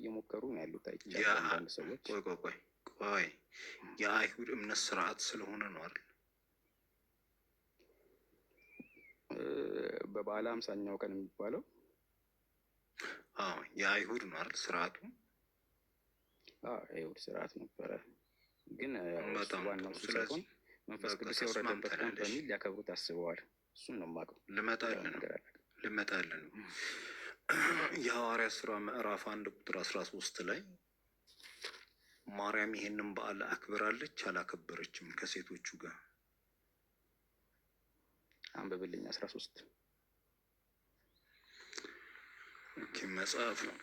እየሞከሩ ነው ያሉት። አይቻልም አንዳንድ ሰዎች ቆይ የአይሁድ እምነት ስርዓት ስለሆነ ነው አይደል? በበዓለ ሃምሳኛው ቀን የሚባለው የአይሁድ ነው አይደል ስርዓቱ? የአይሁድ ስርዓት ነበረ። ግን ዋናው እሱ ሳይሆን መንፈስ ቅዱስ የወረደበት ቀን በሚል ሊያከብሩት አስበዋል። እሱን ነው የማውቀው። ልመጣልን ነው የሐዋርያት ሥራ ምዕራፍ 1 ቁጥር 13 ላይ ማርያም ይሄንን በዓል አክብራለች አላከበረችም ከሴቶቹ ጋር? አንብብልኝ 13 መጽሐፍ ነው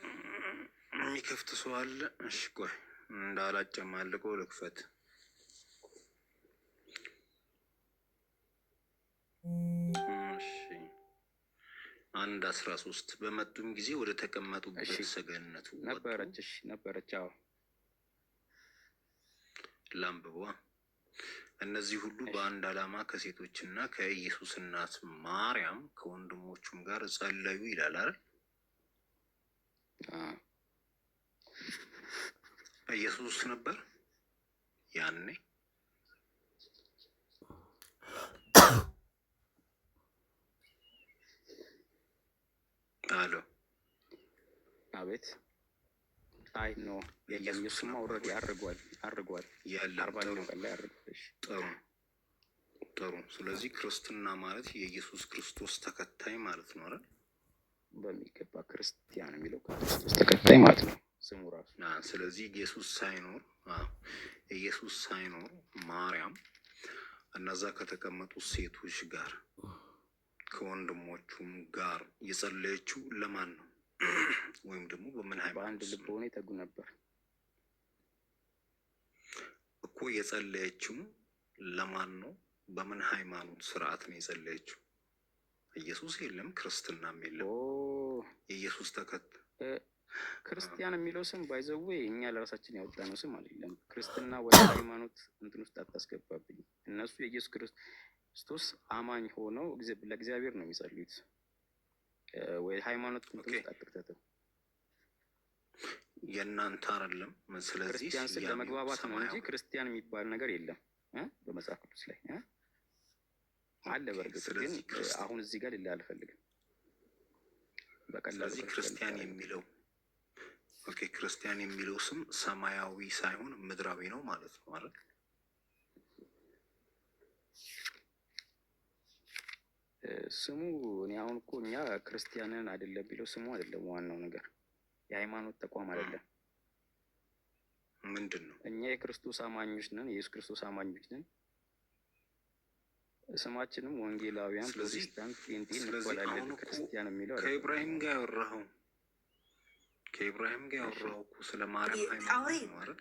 የሚከፍት ሰው አለ? እሺ ቆይ እንዳላጨማልቀው ልክፈት። እሺ 1:13 በመጡም ጊዜ ወደ ተቀመጡበት ሰገነቱ ነበረች። ላምብቧ እነዚህ ሁሉ በአንድ ዓላማ ከሴቶችና ከኢየሱስ እናት ማርያም ከወንድሞቹም ጋር ጸለዩ ይላል አይደል? ኢየሱስ ነበር ያኔ? አሎ አቤት። አይ ኖ ኢየሱስማ ኦልሬዲ አርጓል የ40ኛው ቀን ላይ አርጓል። ጥሩ። ስለዚህ ክርስትና ማለት የኢየሱስ ክርስቶስ ተከታይ ማለት ነው አይደል? በሚገባ ክርስቲያን የሚለው ክርስቶስ ተከታይ ማለት ነው ስሙ ራሱ። ስለዚህ ኢየሱስ ሳይኖር ማርያም እነዛ ከተቀመጡ ሴቶች ጋር ከወንድሞቹም ጋር የጸለየችው ለማን ነው? ወይም ደግሞ በምን ሃይማኖት? በአንድ ልብ ሆነው ይተጉ ነበር እኮ። የጸለየችው ለማን ነው? በምን ሃይማኖት ስርዓት ነው የጸለየችው? ኢየሱስ የለም፣ ክርስትናም የለም። የኢየሱስ ተከታይ ክርስቲያን የሚለው ስም ባይዘዌ እኛ ለራሳችን ያወጣነው ስም አይደለም። ክርስትና ወደ ሃይማኖት እንትን ውስጥ አታስገባብኝ። እነሱ የኢየሱስ ክርስቶስ አማኝ ሆነው ለእግዚአብሔር ነው የሚጸልዩት። ወይ ሃይማኖት እንትን ውስጥ አትክተተው። የእናንተ አይደለም። ስለዚህ ክርስቲያን ስል ለመግባባት ነው እንጂ ክርስቲያን የሚባል ነገር የለም በመጽሐፍ ቅዱስ ላይ አለ። በእርግጥ ግን አሁን እዚህ ጋር ልል አልፈልግም። በቀላሉ ክርስቲያን የሚለው ክርስቲያን የሚለው ስም ሰማያዊ ሳይሆን ምድራዊ ነው ማለት ነው አይደል? ስሙ እኔ አሁን እኮ እኛ ክርስቲያንን አይደለም ቢለው ስሙ አይደለም ዋናው ነገር፣ የሃይማኖት ተቋም አይደለም። ምንድን ነው? እኛ የክርስቶስ አማኞች ነን፣ የኢየሱስ ክርስቶስ አማኞች ነን። ስማችንም ወንጌላውያን፣ ፕሮቴስታንት፣ ጴንጤ እንባላለን። ክርስቲያን የሚለው ከኢብራሂም ጋር ያወራኸው እኮ ስለ ማርያም ሃይማኖት ነው አይደል?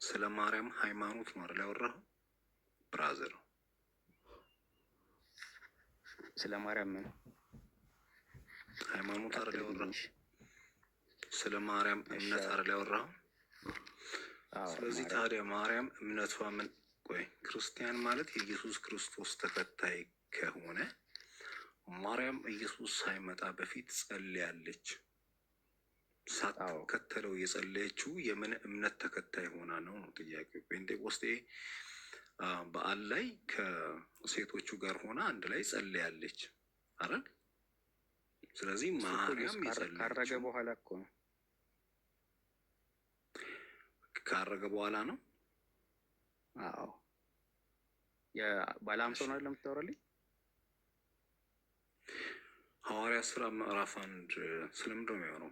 ስለ ማርያም ሃይማኖት ነው አይደል ያወራኸው? ብራዘር ስለ ማርያም ምን ሃይማኖት አይደል ያወራኸው? ስለ ማርያም እምነት አይደል ያወራኸው? ስለዚህ ታዲያ ማርያም እምነቷ ምን? ቆይ ክርስቲያን ማለት የኢየሱስ ክርስቶስ ተከታይ ከሆነ ማርያም ኢየሱስ ሳይመጣ በፊት ጸልያለች። ሳትከተለው የጸለየችው የምን እምነት ተከታይ ሆና ነው ነው ጥያቄው። ጴንጤቆስጤ በዓል ላይ ከሴቶቹ ጋር ሆና አንድ ላይ ጸልያለች አይደል? ስለዚህ ማርያም ካረገ በኋላ እኮ ነው። ካረገ በኋላ ነው። አዎ የባለ ሃምሳ ነው ለምታወራልኝ። ሐዋርያት ሥራ ምዕራፍ 1 ስለምንድን ነው የሚሆነው?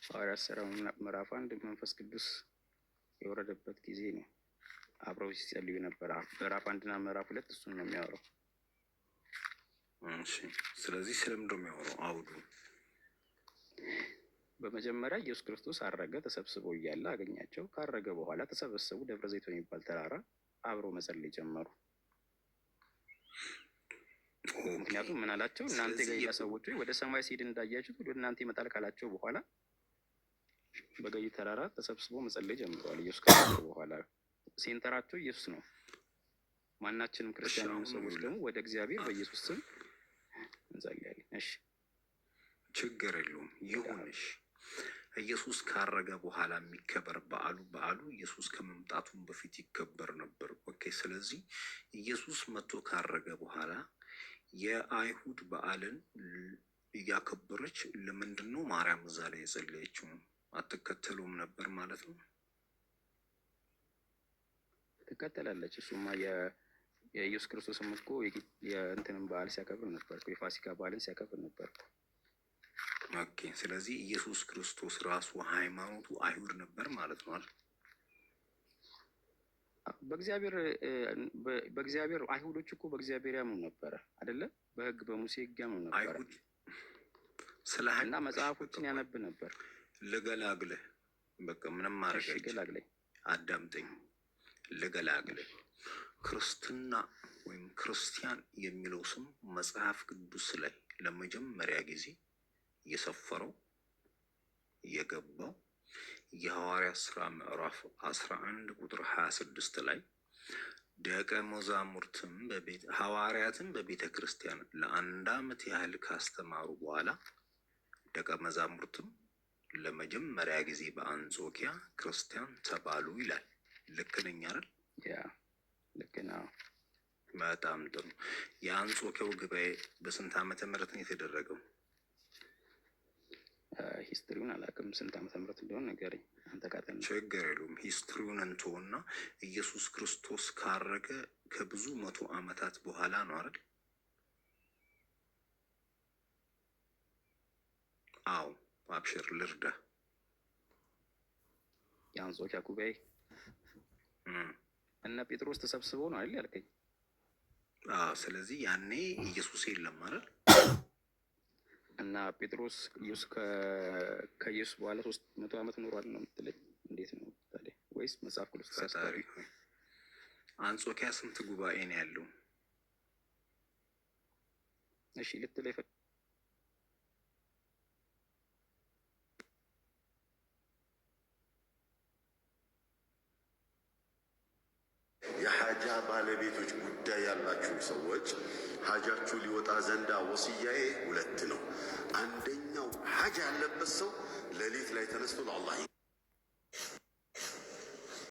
ሐዋርያት ሥራ ምዕራፍ 1 መንፈስ ቅዱስ የወረደበት ጊዜ ነው። አብረው ሲጸልዩ ነበር። ምዕራፍ 1 እና ምዕራፍ 2 እሱን ነው የሚያወራው። እሺ ስለዚህ ስለምንድን ነው የሚያወራው አውዱ? በመጀመሪያ ኢየሱስ ክርስቶስ አረገ፣ ተሰብስበው እያለ አገኛቸው። ካረገ በኋላ ተሰበሰቡ፣ ደብረ ዘይት የሚባል ተራራ አብረው መጸለይ ጀመሩ። ምክንያቱም ምን አላቸው? እናንተ የገሊላ ሰዎች ወደ ሰማይ ሲሄድ እንዳያችሁት ወደ እናንተ ይመጣል ካላቸው በኋላ በገሊላ ተራራ ተሰብስበው መጸለይ ጀምረዋል። ኢየሱስ ካረገ በኋላ ሴንተራቸው ኢየሱስ ነው። ማናችንም ክርስቲያን ሰዎች ደግሞ ወደ እግዚአብሔር በኢየሱስ ስም እንጸልያለን። እሺ ችግር የለውም ይሁንሽ። ኢየሱስ ካረገ በኋላ የሚከበር በዓሉ ኢየሱስ ከመምጣቱን በፊት ይከበር ነበር። ኦኬ። ስለዚህ ኢየሱስ መጥቶ ካረገ በኋላ የአይሁድ በዓልን እያከበረች ለምንድን ነው ማርያም እዛ ላይ የጸለየችው? አትከተሉም ነበር ማለት ነው? ትከተላለች። እሱማ የኢየሱስ ክርስቶስም እኮ የእንትንም በዓል ሲያከብር ነበር፣ የፋሲካ በዓልን ሲያከብር ነበር። ኦኬ። ስለዚህ ኢየሱስ ክርስቶስ ራሱ ሃይማኖቱ አይሁድ ነበር ማለት ነው አይደል? በእግዚአብሔር አይሁዶች እኮ በእግዚአብሔር ያምኑ ነበረ አይደለ? በሕግ በሙሴ ሕግ ያምኑ ነበረ እና መጽሐፎችን ያነብ ነበር። ልገላግልህ፣ በቃ ምንም ማድረግ ገላግለኝ፣ አዳምጠኝ፣ ልገላግልህ። ክርስትና ወይም ክርስቲያን የሚለው ስም መጽሐፍ ቅዱስ ላይ ለመጀመሪያ ጊዜ የሰፈረው የገባው የሐዋርያት ሥራ ምዕራፍ 11 ቁጥር 26 ላይ ደቀ መዛሙርትም ሐዋርያትን በቤተ ክርስቲያን ለ1 ዓመት ያህል ካስተማሩ በኋላ ደቀ መዛሙርትም ለመጀመሪያ ጊዜ በአንጾኪያ ክርስቲያን ተባሉ ይላል። ልክ ነኝ አይደል? ያ ልክ ነው። በጣም ጥሩ። የአንጾኪያው ጉባኤ በስንት ዓመተ ምህረት ነው የተደረገው? ሂስትሪውን አላውቅም፣ ስንት ዓመተ ምህረት እንደሆነ ንገረኝ አንተ። ካጠና ችግር የለውም። ሂስትሪውን እንተውና ኢየሱስ ክርስቶስ ካረገ ከብዙ 100 ዓመታት በኋላ ነው አይደል? አዎ፣ አብሽር ልርዳ። የአንጾኪያ ጉባኤ እነ ጴጥሮስ ተሰብስበው ነው አይደል ያልከኝ? ስለዚህ ያኔ ኢየሱስ የለም አይደል? እና ጴጥሮስ ከኢየሱስ በኋላ 300 ዓመት ኖሯል ነው የምትለኝ? እንዴት ነው ታዲያ? ወይስ መጽሐፍ ቅዱስ ተሳስቷል? አንጾኪያ ስንት ጉባኤ ነው ያለው? እሺ ልትለኝ የሐጃ ባለቤቶች ጉዳይ ያላችሁ ሰዎች ሐጃችሁ ሊወጣ ዘንዳ ወስያዬ 2 ነው። አንደኛው ሐጃ ያለበት ሰው ሌሊት ላይ ተነስቶ ለአላህ